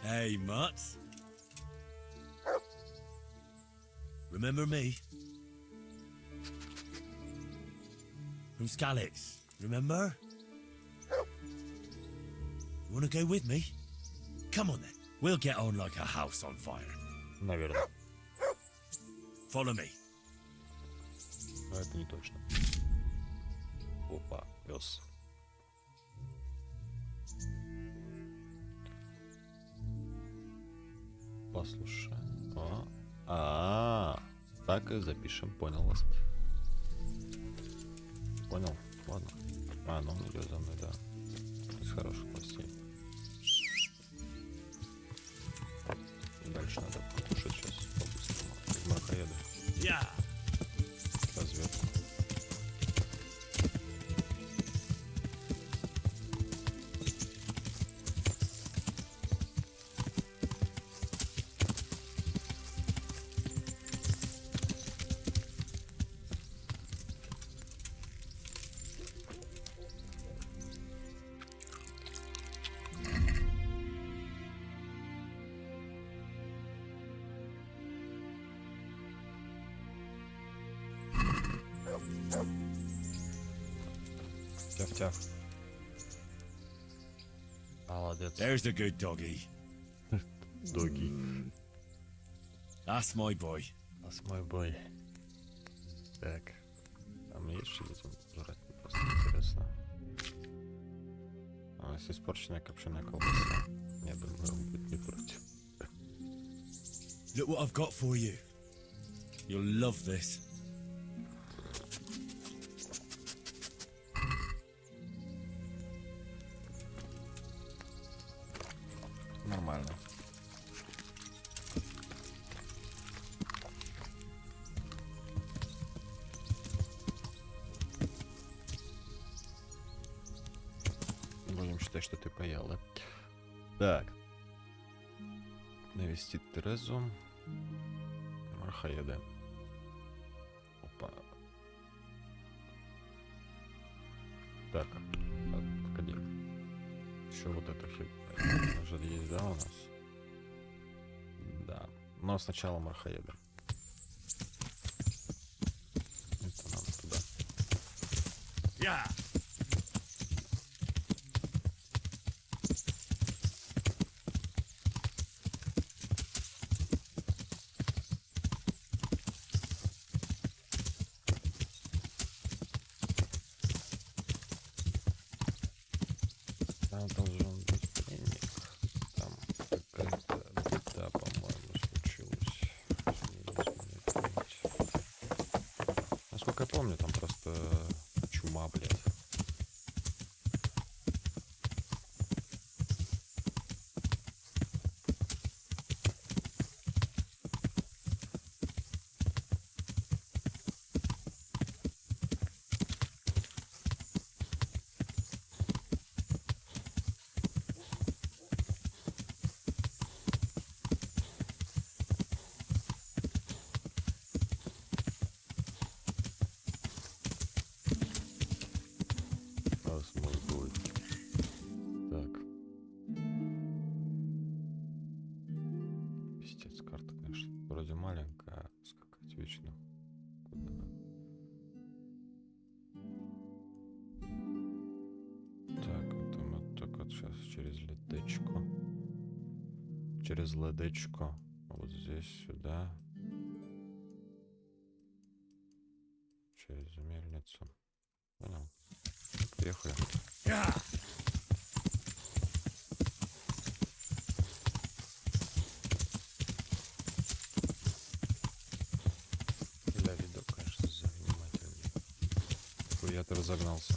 Hey, Mutt. Remember me? From Skalitz, remember? You wanna go with me? Come on then. We'll get on like a house on fire. Наверное. Follow me. Но это не точно. Опа, пес. Послушай. Так и запишем, понял вас. Понял? Ладно. Ну он идет за мной, да. Из хороших властей. Дальше надо покушать сейчас по-быстрому. Из мракоеда. Разведку. Тяв-тяв. Молодец. There's the good doggy. Доги. That's my boy. That's my boy. Так. А мне есть что этим жрать? Мне просто интересно. А если испорченная копченая колбаса? Я думаю, он будет не против. Look what I've got for you. You'll love this. Нормально. Будем считать, что ты поел, да? Так. Навестить Терезу. Мархаеда. Опа. Так. Погоди. Еще вот это уже есть, да, у нас? Да. Но сначала Мархаеда. Это нам туда. Там должен быть пленник. Там какая-то беда, по-моему, случилась. Насколько я помню, там просто чума, блядь. Так. Пиздец, карта, конечно, вроде маленькая, а скакать вечно. Куда? Так, это мы так вот сейчас через ледечко. Через ледечко. Вот здесь, сюда. Через мельницу. Понял. Приехали. Да, видок, конечно, занимательный. Хуя-то разогнался.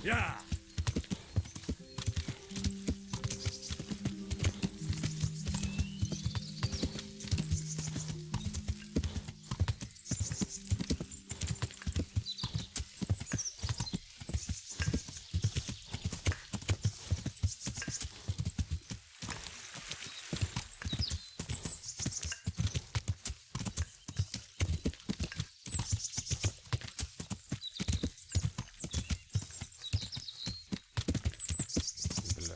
Yeah. Бля.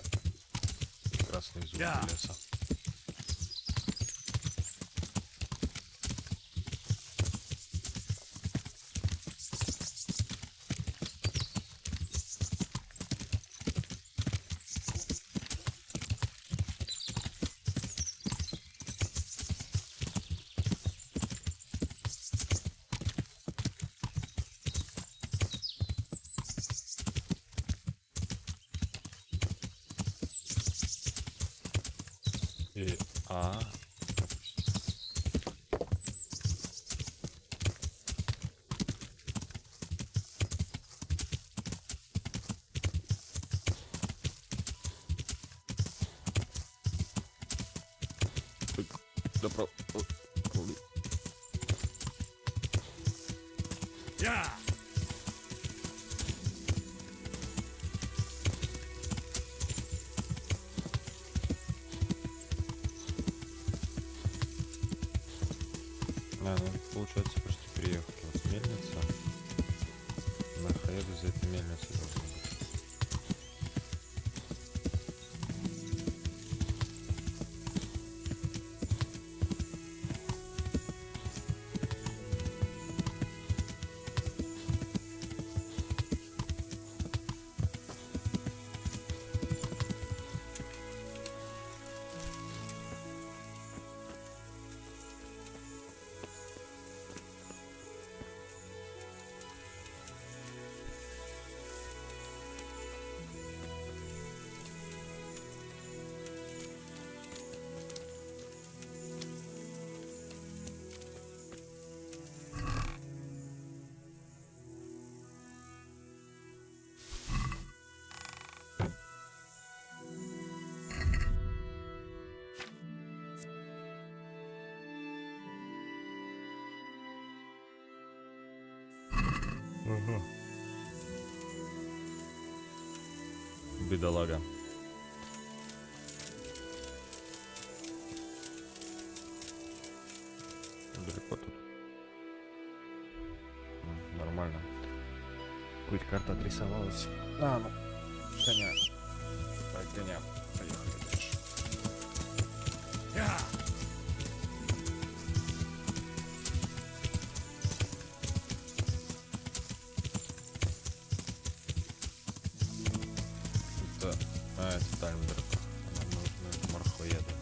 Красный звук Да. леса. И Добро. Yeah. Ну, получается, почти приехать. Вот мельница. Находили за этой мельницей должен быть. Ага. Бедолага. Далеко тут. Нормально. Хоть карта отрисовалась. Ну, коня. Так, коня. Поехали дальше. Yeah. Это таймер. Нам нужны морхоеды.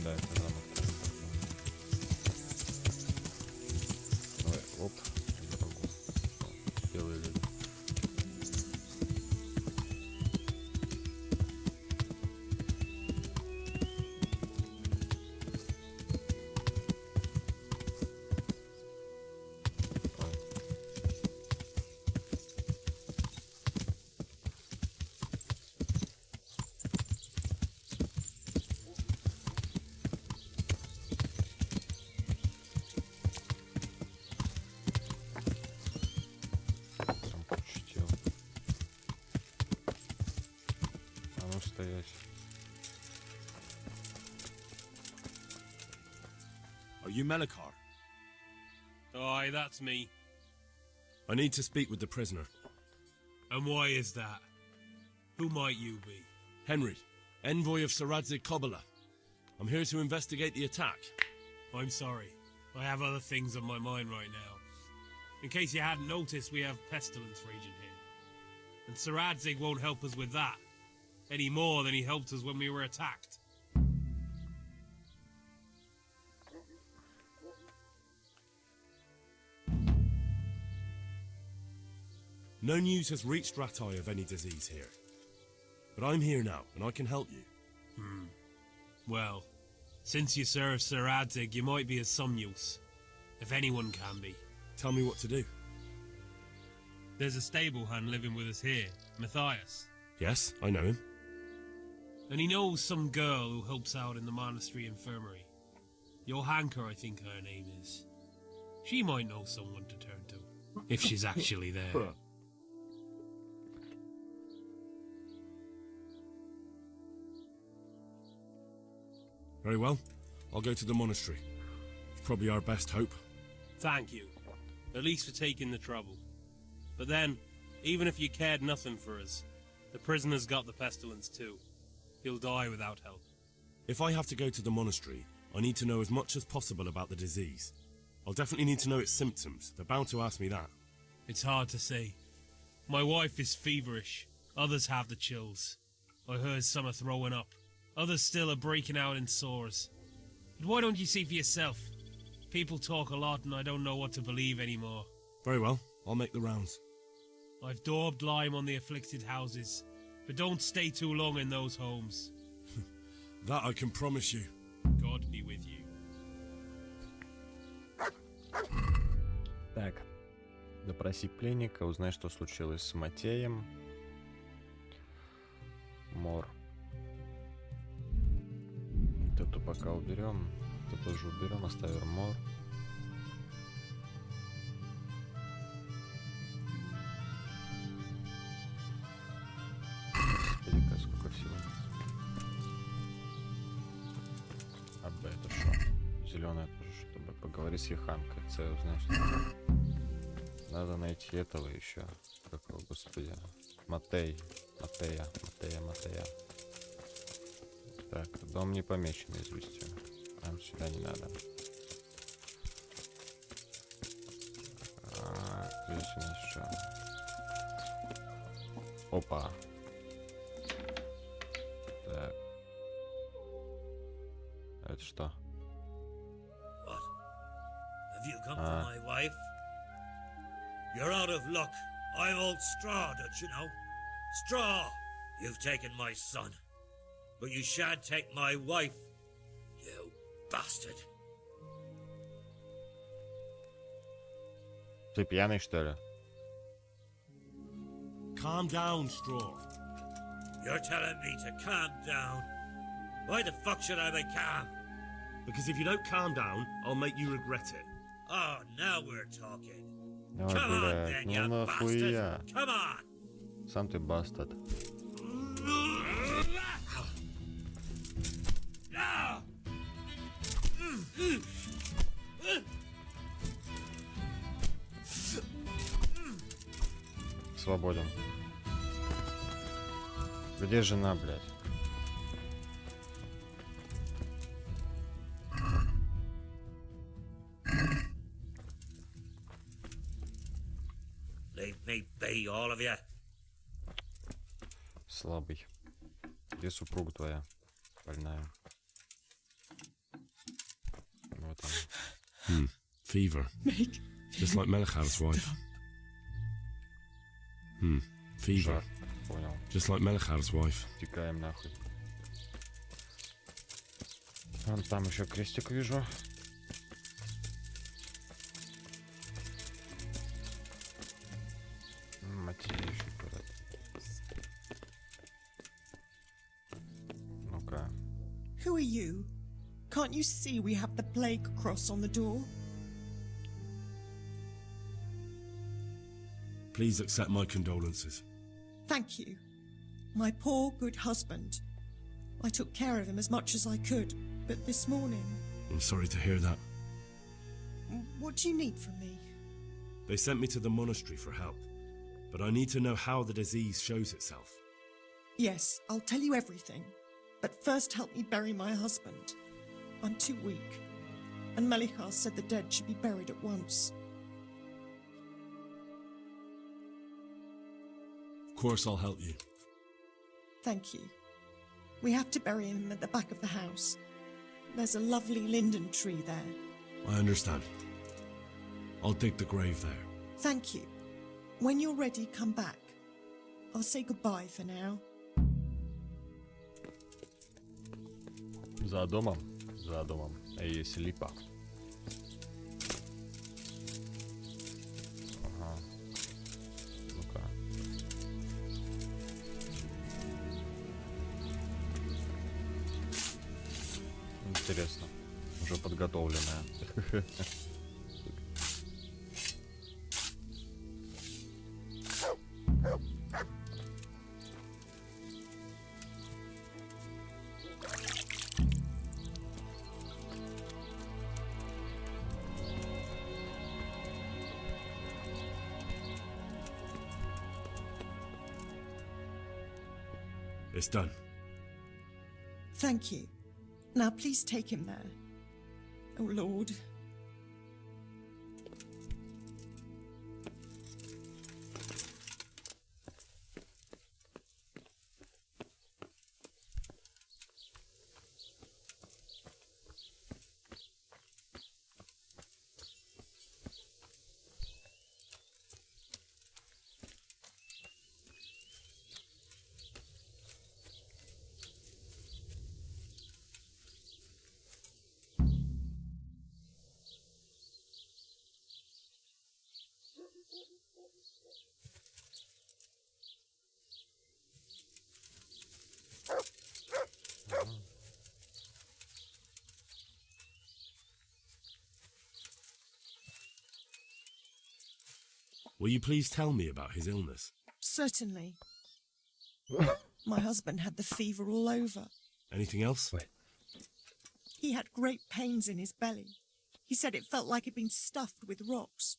Да, это замок Таймберга. Давай, оп, на дорогу. Белые люди. Стоять. Are you Melikar? Aye, that's me. I need to speak with the prisoner. And why is that? Who might you be? Henry, envoy of Saradzig Kobala. I'm here to investigate the attack. I'm sorry. I have other things on my mind right now. In case you hadn't noticed, we have pestilence raging here. And Saradzig won't help us with that. Any more than he helped us when we were attacked. No news has reached Ratai of any disease here. But I'm here now, and I can help you. Well, since you serve Saradzig, you might be of some use. If anyone can be. Tell me what to do. There's a stable hand living with us here, Matthias. Yes, I know him. And he knows some girl who helps out in the monastery infirmary. Johanka, I think her name is. She might know someone to turn to, if she's actually there. Very well. I'll go to the monastery. It's probably our best hope. Thank you. At least for taking the trouble. But then, even if you cared nothing for us, the prisoner's got the pestilence too. He'll die without help. If I have to go to the monastery, I need to know as much as possible about the disease. I'll definitely need to know its symptoms. They're bound to ask me that. It's hard to say. My wife is feverish. Others have the chills. I heard some are throwing up. Others still are breaking out in sores. But why don't you see for yourself? People talk a lot and I don't know what to believe anymore. Very well. I'll make the rounds. I've daubed lime on the afflicted houses, but don't stay too long in those homes. That I can promise you. God be with you. Так. Допроси пленника, узнай, что случилось с Матеем. Мор. Вот эту пока уберем. Это тоже уберем, оставим мор. Господи, сколько всего. А Б это что? Зеленая тоже, чтобы поговорить с Еханкой. С узнай, что надо найти этого еще. Какого, господи. Матея. Так, дом не помечен известью. Нам сюда не надо. Здесь у нас что? Опа. Так. Это что? What? Have you come for my wife? You're out of luck. I'm old Straw, don't you know? Straw! You've taken my son. But you shan't take my wife. You bastard. Ты пьяный, что ли? Calm down, Straw. You're telling me to calm down? Why the fuck should I be calm? Because if you don't calm down, I'll make you regret it. Oh, now we're talking. Ой, Come on блядь, then, ну you нахуя? bastard. Come on. Сам ты бастард. Свободен. Где жена, блядь? Leave me be, all of you. Слабый. Где супруга твоя? Больная. Вот она. Fever. Just like Melekhar's wife. Fever. Жар. Понял. Just like Melekhar's wife. Текаем нахуй. Вон там еще крестик вижу. Материя еще куда-то. Ну-ка. Who are you? Can't you see we have the plague cross on the door? Please accept my condolences. Thank you. My poor, good husband. I took care of him as much as I could, but this morning... I'm sorry to hear that. What do you need from me? They sent me to the monastery for help, but I need to know how the disease shows itself. Yes, I'll tell you everything. But first help me bury my husband. I'm too weak. And Melichar said the dead should be buried at once. Of course I'll help you. Thank you. We have to bury him at the back of the house. There's a lovely linden tree there. I understand. I'll dig the grave there. Thank you. When you're ready, come back. I'll say goodbye for now. За домом. За домом. А есть липа. Ага. подготовленная. It's done. Thank you. Now please take him there. Oh, Lord. Will you please tell me about his illness? Certainly. My husband had the fever all over. Anything else? He had great pains in his belly. He said it felt like it'd been stuffed with rocks.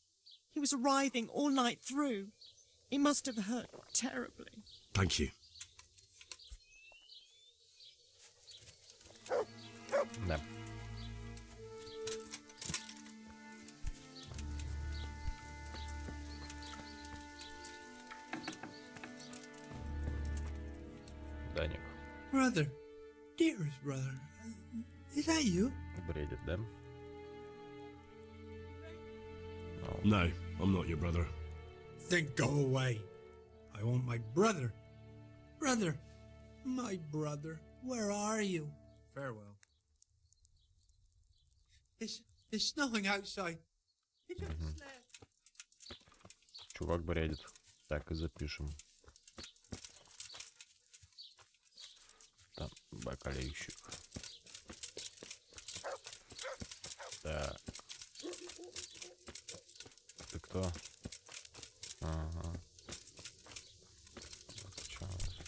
He was writhing all night through. It must have hurt terribly. Thank you. Да. Даник Brother, dearest brother, is that you? бредит, да? No, I'm not your brother. Then go away. I want my brother. Brother, my brother, where are you? Farewell. It's snowing outside. It's upstairs. Чувак бредит. Так и запишем. Там бакалейщик. Так. Ты кто? Ага. Сейчас.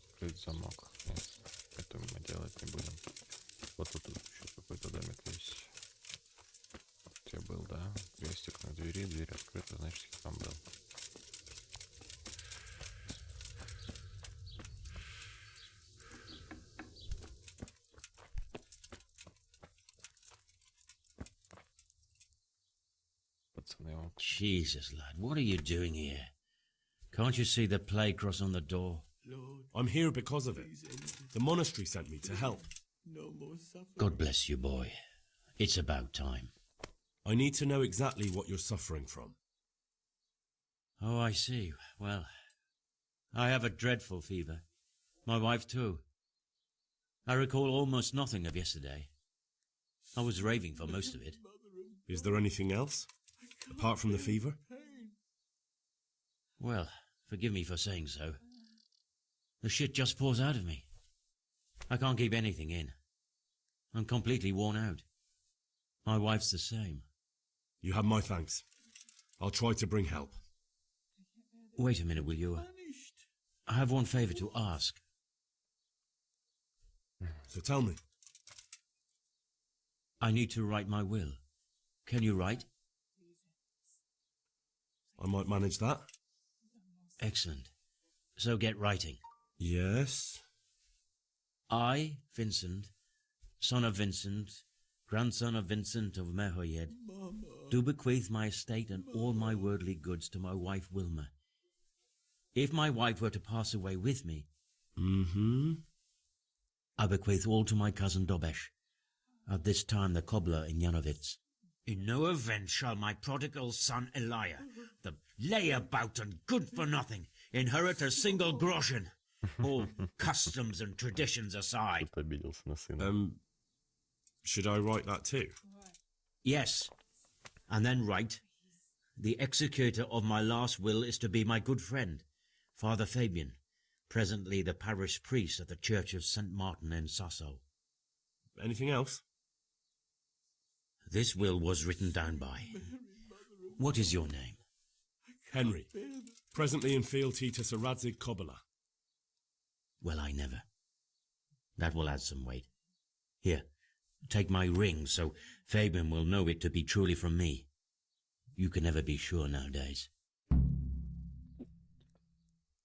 Открыть замок. Нет, это мы делать не будем. Вот тут еще какой-то домик есть. Где был, да? Крестик на двери, дверь открыта, значит, я там был. Пацаны, он... Jesus, lad, what are you doing here? Can't you see the plague cross on the door? I'm here because of it. The monastery sent me to help. God bless you, boy. It's about time. I need to know exactly what you're suffering from. Oh, I see. Well, I have a dreadful fever. My wife, too. I recall almost nothing of yesterday. I was raving for most of it. Is there anything else? Apart from the fever? Well, forgive me for saying so. The shit just pours out of me. I can't keep anything in. I'm completely worn out. My wife's the same. You have my thanks. I'll try to bring help. Wait a minute, will you? I have one favor to ask. So tell me. I need to write my will. Can you write? I might manage that. Excellent. So get writing. Yes. I, Vincent, son of Vincent, grandson of Vincent of Mehoyed, do bequeath my estate and all my worldly goods to my wife Wilma. If my wife were to pass away with me, I bequeath all to my cousin Dobesh, at this time the cobbler in Janovitz. In no event shall my prodigal son Elia, the layabout and good-for-nothing, inherit a single groschen, all customs and traditions aside. Кто-то обиделся на сына. Should I write that too? Yes, and then write, the executor of my last will is to be my good friend, Father Fabian, presently the parish priest at the Church of St. Martin in Sasso. Anything else? this will was written down by. What is your name? Henry. Presently in fealty to Sir Radzig Kobyla. Well, I never. That will add some weight. Here, take my ring, so Fabian will know it to be truly from me. You can never be sure nowadays.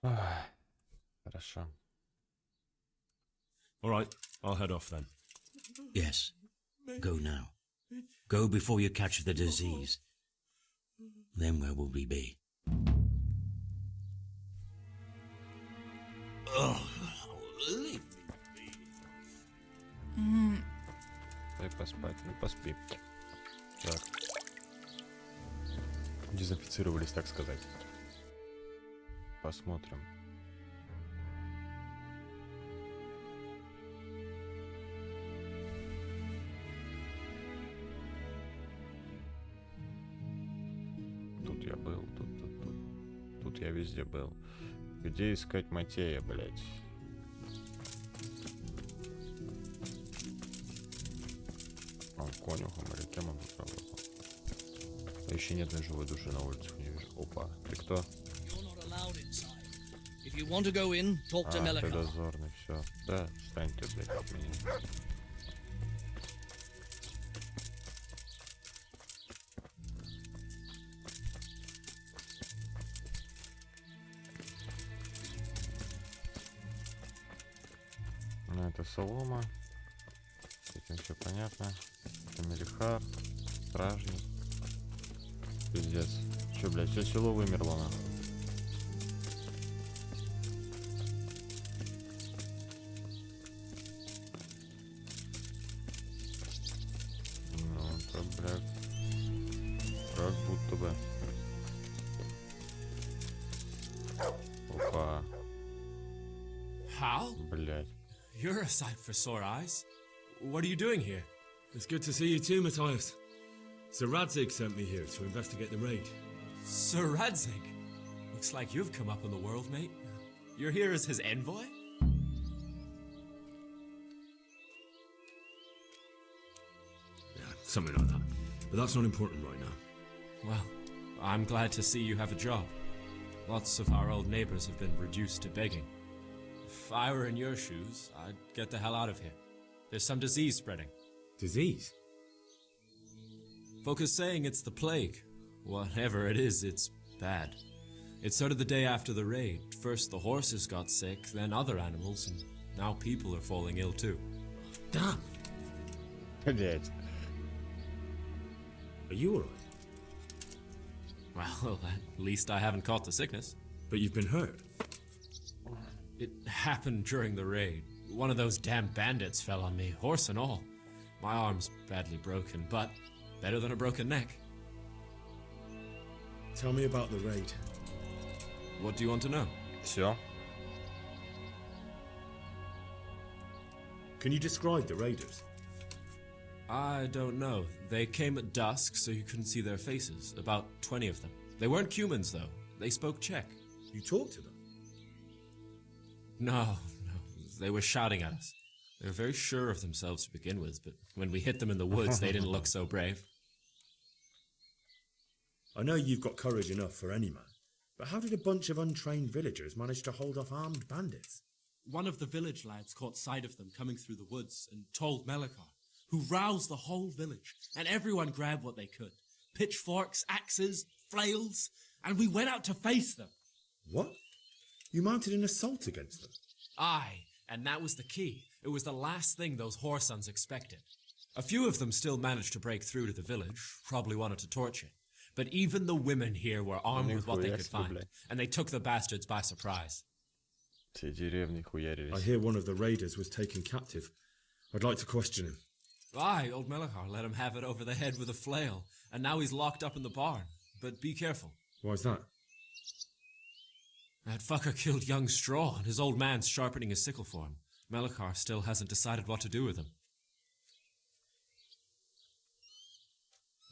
Хорошо. All right, I'll head off then. Yes, go now. Go before you catch the disease. Then where will we be? Дай поспать. Ну, поспи. Так. Дезинфицировались, так сказать. Посмотрим. Тут я был, тут я везде был. Где искать Матея, блядь? Он конюхом или кем он тут работал? А еще нет ни живой души на улицах, не вижу. Опа, ты кто? Ты дозорный, все. Да, встань ты, блядь, от меня. Ну, это солома. С этим все понятно. Это мелихар, стражник. Пиздец. Че, блядь, все село вымерло, нахуй. Ну, это, блядь, как будто бы. Опа, Hal? блядь. You're a sight for sore eyes. What are you doing here? It's good to see you too, Matthias. Sir Radzig sent me here to investigate the raid. Sir Radzig? Looks like you've come up in the world, mate. You're here as his envoy? Yeah, something like that. But that's not important right now. Well, I'm glad to see you have a job. Lots of our old neighbors have been reduced to begging. If I were in your shoes, I'd get the hell out of here. There's some disease spreading. Disease? Folk are saying it's the plague. Whatever it is, it's bad. It started the day after the raid. First the horses got sick, then other animals, and now people are falling ill too. Damn! Блядь. Are you alright? Well, at least I haven't caught the sickness. But you've been hurt. It happened during the raid. One of those damn bandits fell on me, horse and all. My arm's badly broken, but better than a broken neck. Tell me about the raid. What do you want to know? Все. Can you describe the raiders? I don't know. They came at dusk, so you couldn't see their faces. About 20 of them. They weren't humans, though. They spoke Czech. You talked to them? No. They were shouting at us. They were very sure of themselves to begin with, but when we hit them in the woods, they didn't look so brave. I know you've got courage enough for any man, but how did a bunch of untrained villagers manage to hold off armed bandits? One of the village lads caught sight of them coming through the woods and told Melikar, who roused the whole village, and everyone grabbed what they could. Pitchforks, axes, flails, and we went out to face them. What? You mounted an assault against them? Aye, and that was the key. It was the last thing those whoresons expected. A few of them still managed to break through to the village, probably wanted to torch it. But even the women here were armed with what they could find, and they took the bastards by surprise. Все деревни хуярились. I hear one of the raiders was taken captive. I'd like to question him. Aye, old Melikar let him have it over the head with a flail, and now he's locked up in the barn. But be careful. Why's that? That fucker killed young Straw, and his old man's sharpening his sickle for him. Melikar still hasn't decided what to do with him.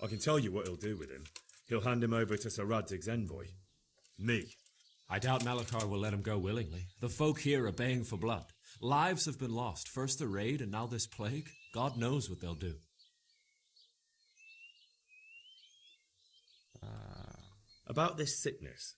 I can tell you what he'll do with him. He'll hand him over to Sir Radzig's envoy. Me. I doubt Melikar will let him go willingly. The folk here are baying for blood. Lives have been lost. First the raid, and now this plague. God knows what they'll do. About this sickness.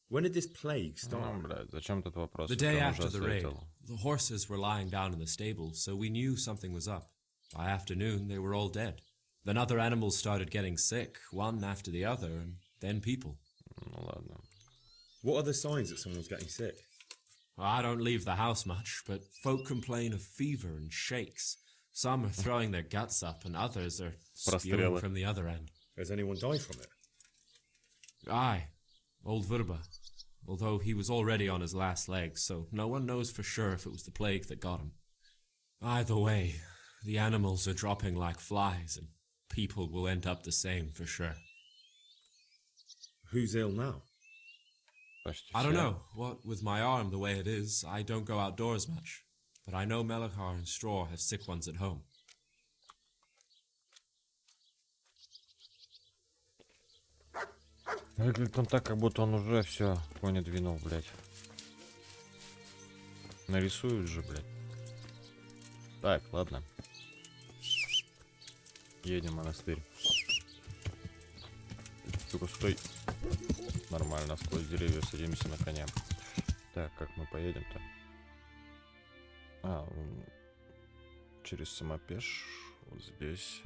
When did this plague start? Ну, блядь, зачем тут вопрос? The если day он уже after the raid, ответил? the horses were lying down in the stable, so we knew something was up. By afternoon, they were all dead. Then other animals started getting sick, one after the other, and then people. Ну ладно. What are the signs that someone's getting sick? I don't leave the house much, but folk complain of fever and shakes. Some are throwing their guts up, and others are spewing Прострелы. from the other end. Has anyone died from it? Aye, old Verba. Although he was already on his last legs, so no one knows for sure if it was the plague that got him. Either way, the animals are dropping like flies, and people will end up the same for sure. Who's ill now? Почти I don't все. know. What with my arm the way it is, I don't go outdoors much. But I know Melachar and Straw have sick ones at home. Выглядит он так, как будто он уже все коня двинул, блядь. Нарисуют же, блядь. Так, ладно. Едем в монастырь. Только стой. Нормально, сквозь деревья садимся на коня. Так, как мы поедем-то? Через самопеш. Вот здесь.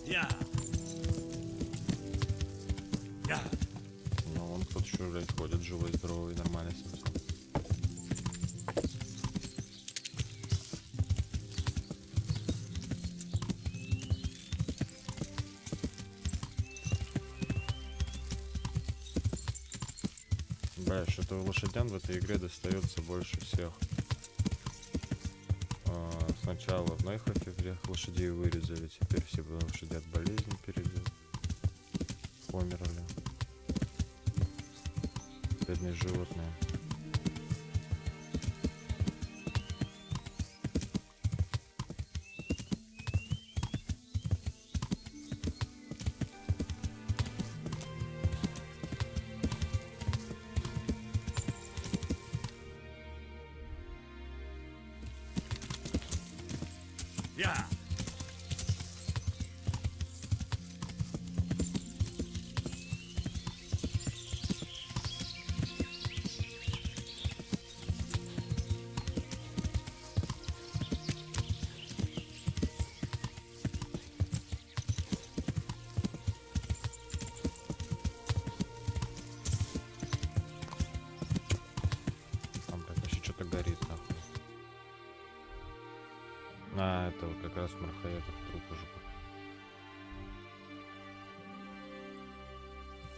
Yeah. Yeah. Ну, вон кто-то еще, блядь, ходит живой, здоровый, нормально себе. Бля, что-то лошадям в этой игре достается больше всех. Сначала в Нойхофе лошадей вырезали, теперь все лошади от болезни померли. Бедные животные. Yeah. Там, блядь, вообще что-то горит, нахуй. Это вот как раз в Мархаэтах труп уже.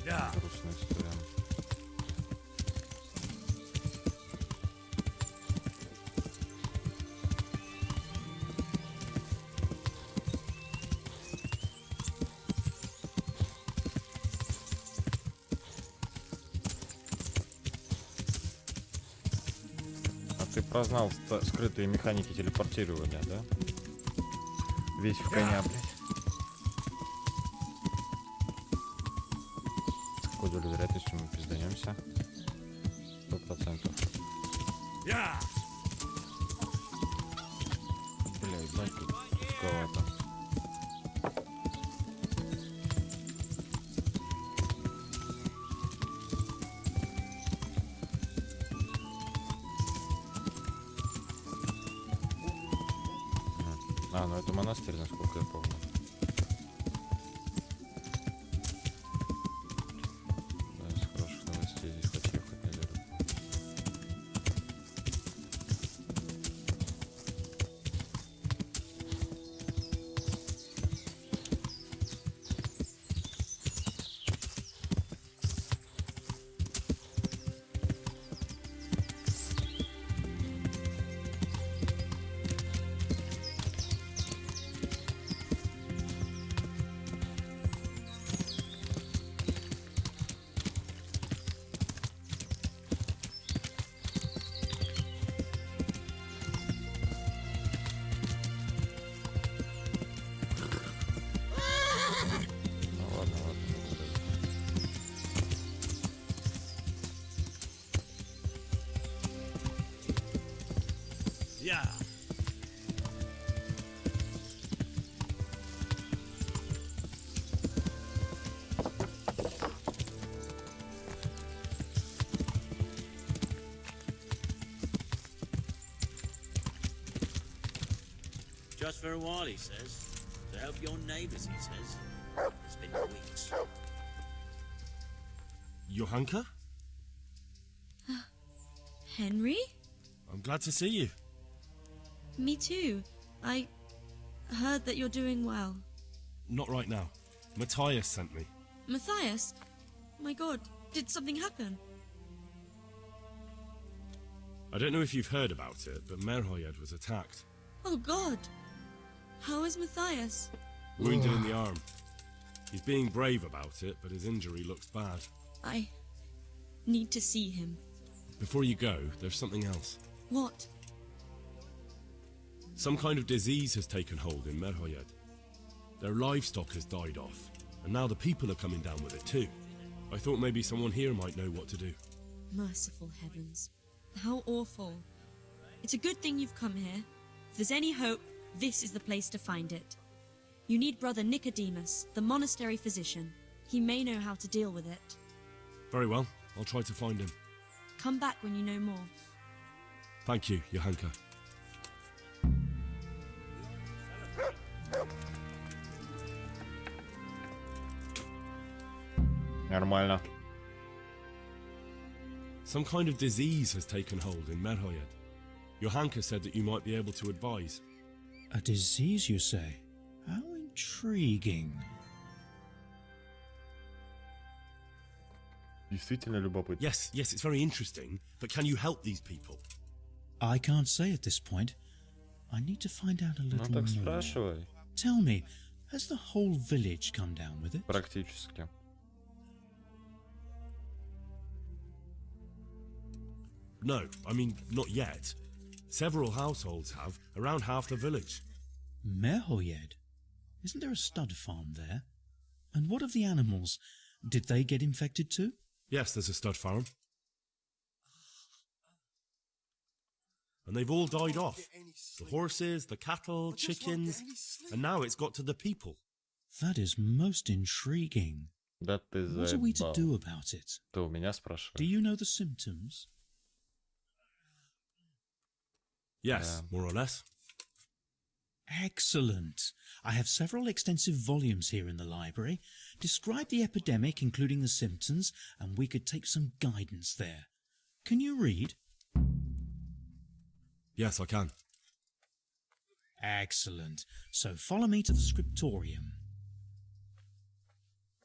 Yeah. Грустная история. А ты прознал скрытые механики телепортирования, да? Весь в коня, блядь. С какой долей вероятностью мы пизданемся? 100%. Yeah. Бля, ебать, тут узковато. Ну это монастырь, насколько я помню. Да, из хороших новостей здесь хоть ехать не дают. just for a while, he says. To help your neighbours, he says. It's been weeks. Johanka? Henry? I'm glad to see you. Me too. I heard that you're doing well. Not right now. Matthias sent me. Matthias? My god, did something happen? I don't know if you've heard about it, but Merhoyed was attacked. Oh god. How is Matthias? Wounded in the arm. He's being brave about it, but his injury looks bad. I need to see him. Before you go, there's something else. What? Some kind of disease has taken hold in Merhoyed. Their livestock has died off, and now the people are coming down with it too. I thought maybe someone here might know what to do. Merciful heavens. How awful. It's a good thing you've come here. If there's any hope, this is the place to find it. You need Brother Nicodemus, the monastery physician. He may know how to deal with it. Very well, I'll try to find him. Come back when you know more. Thank you, Johanka. Нормально. Some kind of disease has taken hold in Merhoyed. Johanka said that you might be able to advise. A disease, you say? How intriguing. Действительно любопытно. Yes, it's very interesting, but can you help these people? I can't say at this point. I need to find out a Ну little так more. спрашивай. Tell me, has the whole village come down with it? Практически. No, I mean, not yet. Several households have, around half the village. Merhoyed? Isn't there a stud farm there? And what of the animals? Did they get infected too? Yes, there's a stud farm. And they've all died off. The horses, the cattle, chickens, and now it's got to the people. That is most intriguing. Да ты What are we to заебал. do about it? Ты у меня Do спрашиваешь? you know the symptoms? Yes, more or less. Excellent. I have several extensive volumes here in the library. Describe the epidemic, including the symptoms, and we could take some guidance there. Can you read? Yes, I can. Excellent. So follow me to the scriptorium.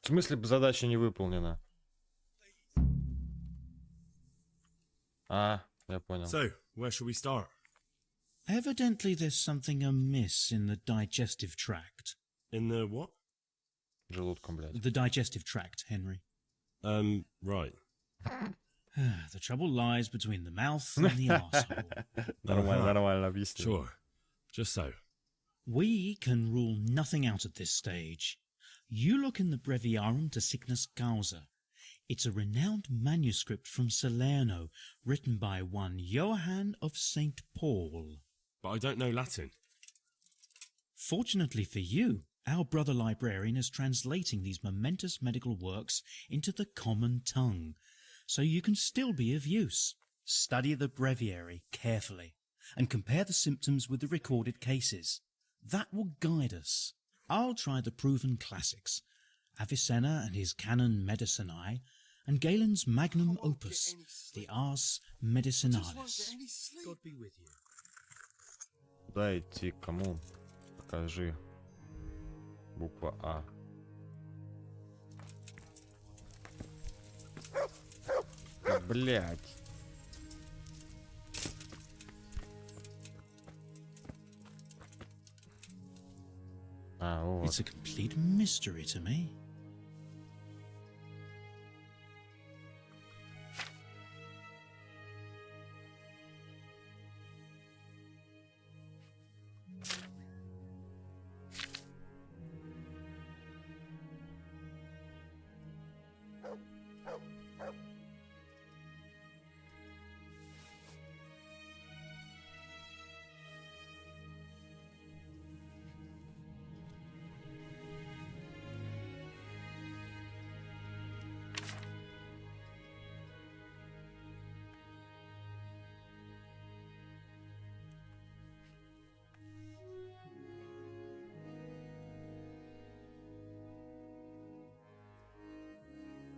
В смысле задача не выполнена? А, я понял. So, where shall we start? Evidently there's something amiss in the digestive tract. In the what? Желудком, блядь. The digestive tract, Henry. Right. The trouble lies between the mouth and the arsehole. Нормально, нормально, объясни. Sure. Just so. We can rule nothing out at this stage. You look in the Breviarium de Sickness Causa. It's a renowned manuscript from Salerno, written by one Johann of St. Paul. But I don't know Latin. Fortunately for you, our brother librarian is translating these momentous medical works into the common tongue, so you can still be of use. Study the breviary carefully and compare the symptoms with the recorded cases. That will guide us. I'll try the proven classics, Avicenna and his Canon Medicinae, and Galen's magnum opus, the Ars Medicinalis. God be with you. Куда идти? К кому? Покажи. Буква А. Блять. А, вот. It's a complete mystery to me.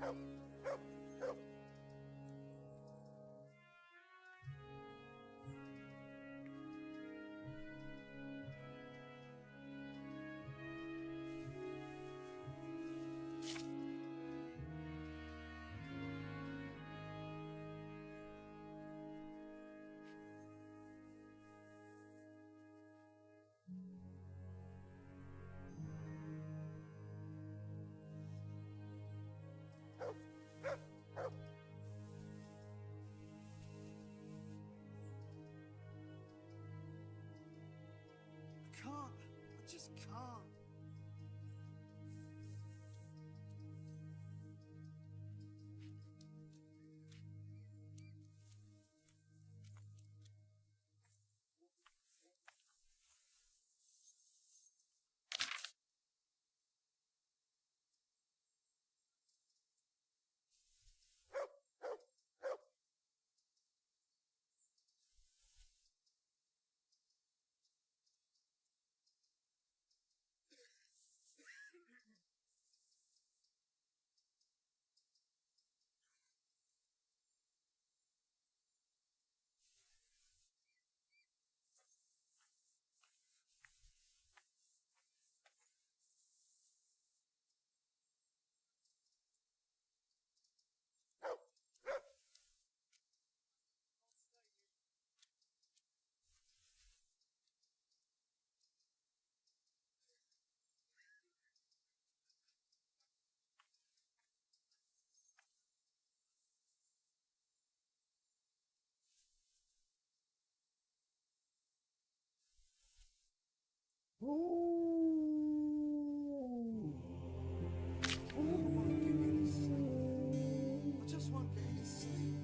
I can't. I just can't. I just won't get any sleep.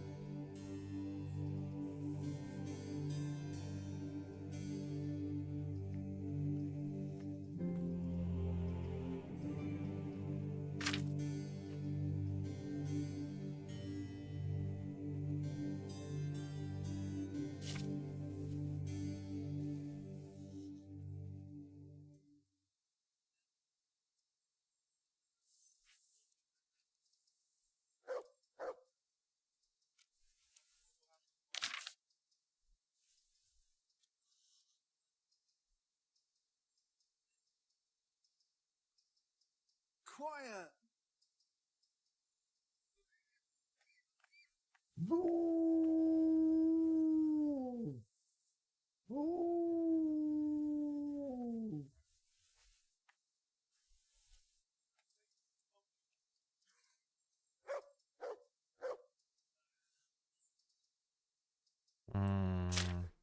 Quiet.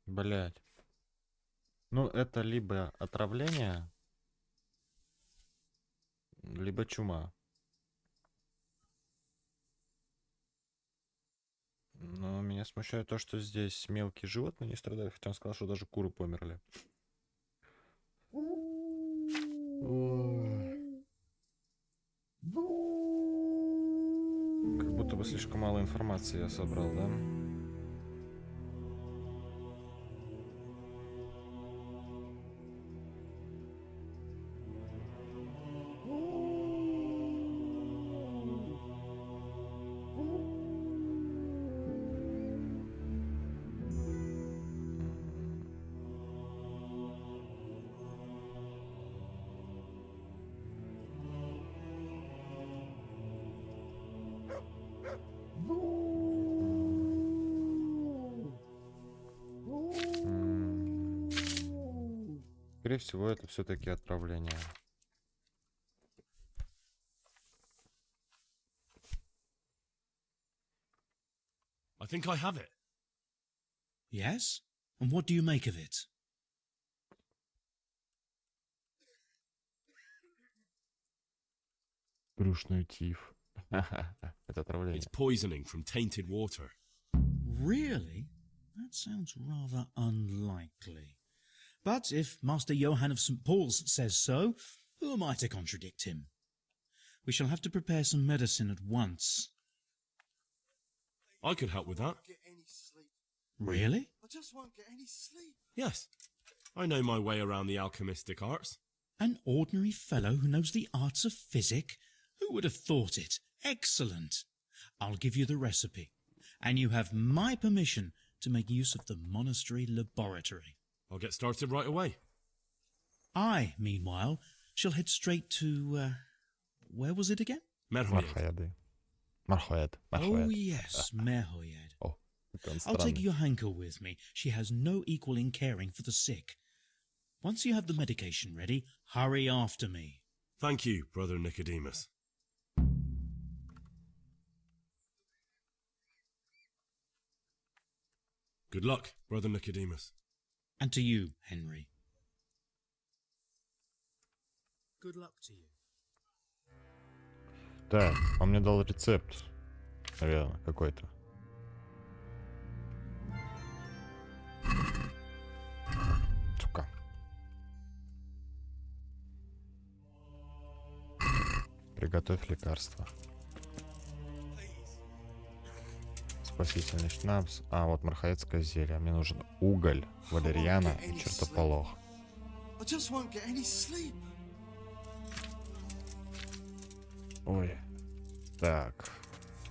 Блять. Ну, это либо отравление, либо чума. Но меня смущает то, что здесь мелкие животные не страдают, хотя он сказал, что даже куры померли. Как будто бы слишком мало информации я собрал, да? Скорее всего, это все-таки отравление. I think I have it. Yes? And what do you make of it? Брюшной тиф. Это отравление. It's poisoning from tainted water. Really? That sounds rather unlikely. But if Master Johann of St. Paul's says so, who am I to contradict him? We shall have to prepare some medicine at once. I could help with that. Get any sleep. Really? I just won't get any sleep. Yes. I know my way around the alchemistic arts. An ordinary fellow who knows the arts of physic? Who would have thought it? Excellent. I'll give you the recipe, and you have my permission to make use of the monastery laboratory. I'll get started right away. I, meanwhile, shall head straight to, where was it again? Merhoyed. Marhoyed. Oh, yes, Merhoyed. Oh, I'll take Johanka with me. She has no equal in caring for the sick. Once you have the medication ready, hurry after me. Thank you, Brother Nicodemus. Good luck, Brother Nicodemus. And to you, Henry. Good luck to you. Так, он мне дал рецепт. Наверное, какой-то. Сука. Приготовь лекарство. Спасительный шнапс. А, вот мархаетское зелье. Мне нужен уголь, валерьяна и чертополох. Ой. Так.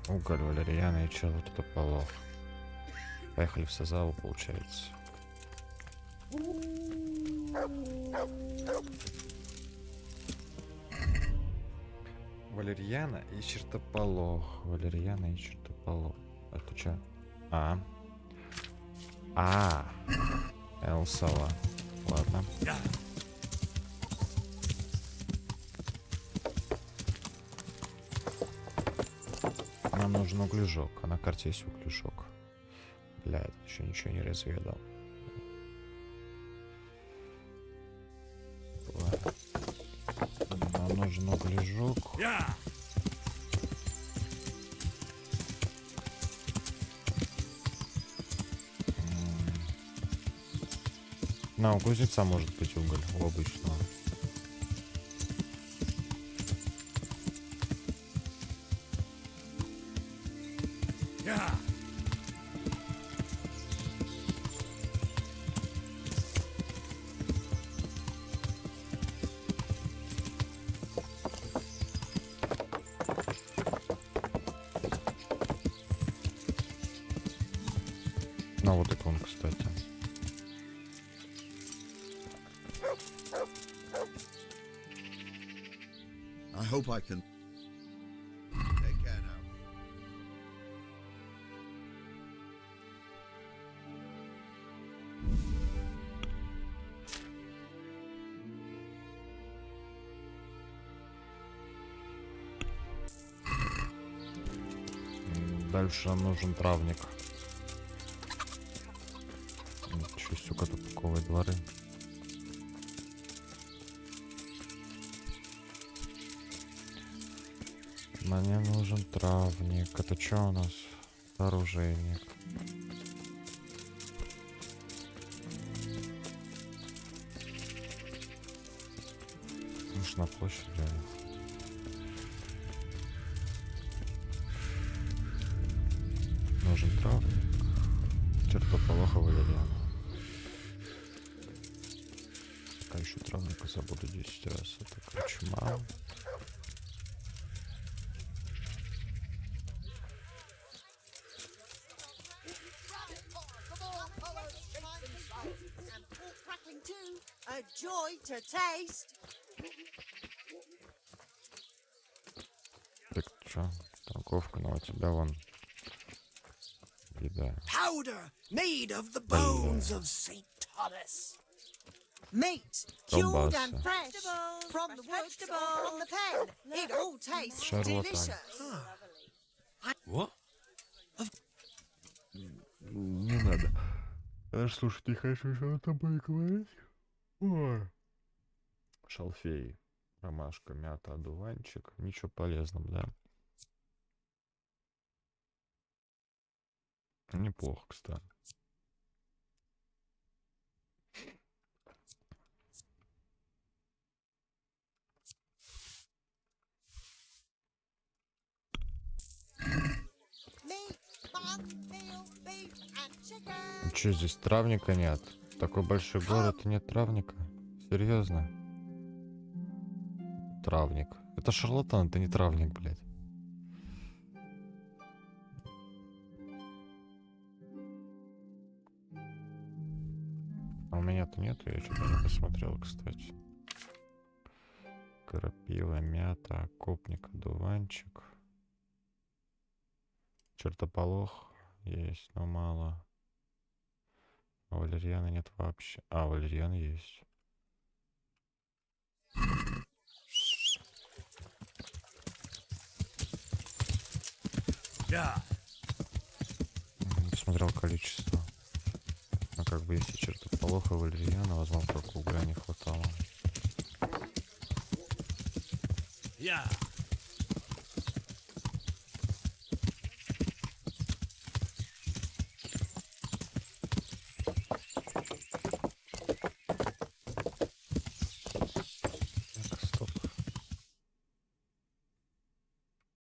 Уголь, валерьяна и чертополох. Поехали в Сазаву, получается. Валерьяна и чертополох. Валерьяна и чертополох. Это что? Элсова. Ладно. Нам нужен углежок. А на карте есть углежок. Бля, это еще ничего не разведал. Ладно. Нам нужен углежок. На, у кузнеца может быть уголь, у обычного. Ну, вот это он, кстати. I hope I can take care now. Дальше нам нужен травник. Че, сука, тупиковые дворы. Мне нужен травник. Это что у нас? Оружейник. Может, на площади. Нужен травник. Чертополоха валерьяна. Пока еще травника забуду 10 раз. Это короче A joy to taste. Так, чё? Торговка, ну у тебя вон еда. Powder made of the bones of Saint Thomas. Meat, cured and fresh from the woods, from the pen. It all tastes delicious. What? Не надо. Слушай, ты хочу что-то тобой говорить? Ой. Шалфей, ромашка, мята, одуванчик. Ничего полезного, да? Неплохо, кстати. Че, здесь травника нет? Такой большой город и нет травника? Серьезно? Травник. Это шарлатан, это не травник, блядь. Нету, я что-то не посмотрел, кстати. Крапива, мята, окопник, одуванчик. Чертополох есть, но мало. А валерьяна нет вообще. А, валерьян есть. Да. Не посмотрел количество. Но как бы если чертополоха, валерьяна, возможно, только угля не хватало. Yeah.